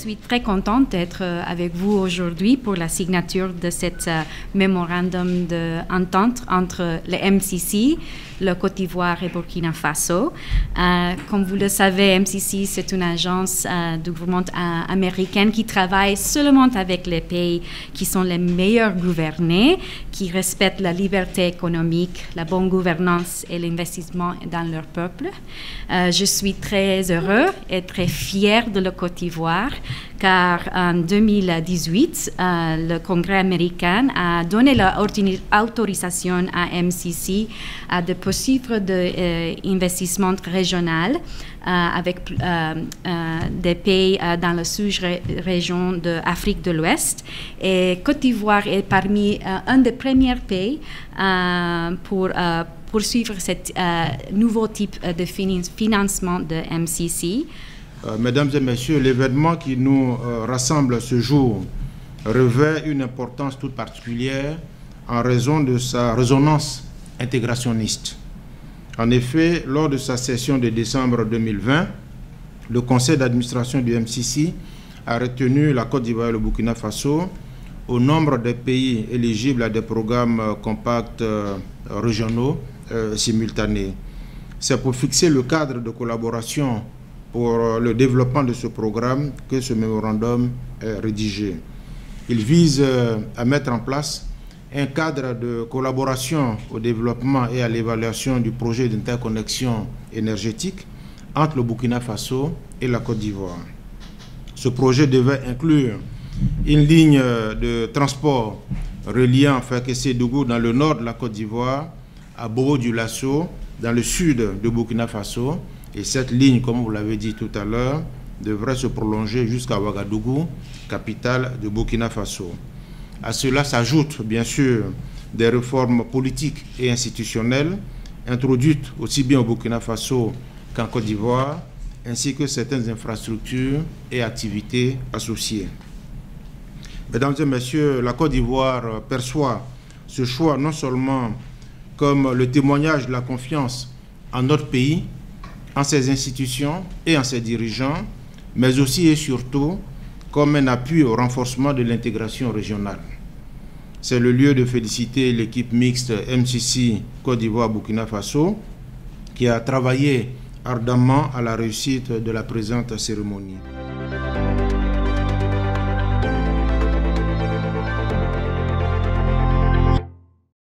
suis très contente d'être avec vous aujourd'hui pour la signature de cet mémorandum d'entente entre le MCC, le Côte d'Ivoire et Burkina Faso. Comme vous le savez, MCC, c'est une agence du gouvernement américaine qui travaille seulement avec les pays qui sont les meilleurs gouvernés, qui respectent la liberté économique, la bonne gouvernance et l'investissement dans leur peuple. Je suis très heureux et très fière de la Côte d'Ivoire, car en 2018, le Congrès américain a donné l'autorisation à MCC de poursuivre des investissements régionaux avec des pays dans la sous-région de l'Afrique de l'Ouest. Et Côte d'Ivoire est parmi un des premiers pays pour poursuivre ce nouveau type de financement de MCC. Mesdames et messieurs, l'événement qui nous rassemble ce jour revêt une importance toute particulière en raison de sa résonance intégrationniste. En effet, lors de sa session de décembre 2020, le conseil d'administration du MCC a retenu la Côte d'Ivoire et le Burkina Faso au nombre des pays éligibles à des programmes compacts régionaux simultanés. C'est pour fixer le cadre de collaboration pour le développement de ce programme que ce mémorandum est rédigé. Il vise à mettre en place un cadre de collaboration au développement et à l'évaluation du projet d'interconnexion énergétique entre le Burkina Faso et la Côte d'Ivoire. Ce projet devait inclure une ligne de transport reliant Fakessé-Dougou dans le nord de la Côte d'Ivoire à Bobo-Dioulasso dans le sud de Burkina Faso. Et cette ligne, comme vous l'avez dit tout à l'heure, devrait se prolonger jusqu'à Ouagadougou, capitale de Burkina Faso. À cela s'ajoutent bien sûr des réformes politiques et institutionnelles introduites aussi bien au Burkina Faso qu'en Côte d'Ivoire, ainsi que certaines infrastructures et activités associées. Mesdames et messieurs, la Côte d'Ivoire perçoit ce choix non seulement comme le témoignage de la confiance en notre pays, en ses institutions et en ses dirigeants, mais aussi et surtout comme un appui au renforcement de l'intégration régionale. C'est le lieu de féliciter l'équipe mixte MCC Côte d'Ivoire-Burkina Faso qui a travaillé ardemment à la réussite de la présente cérémonie.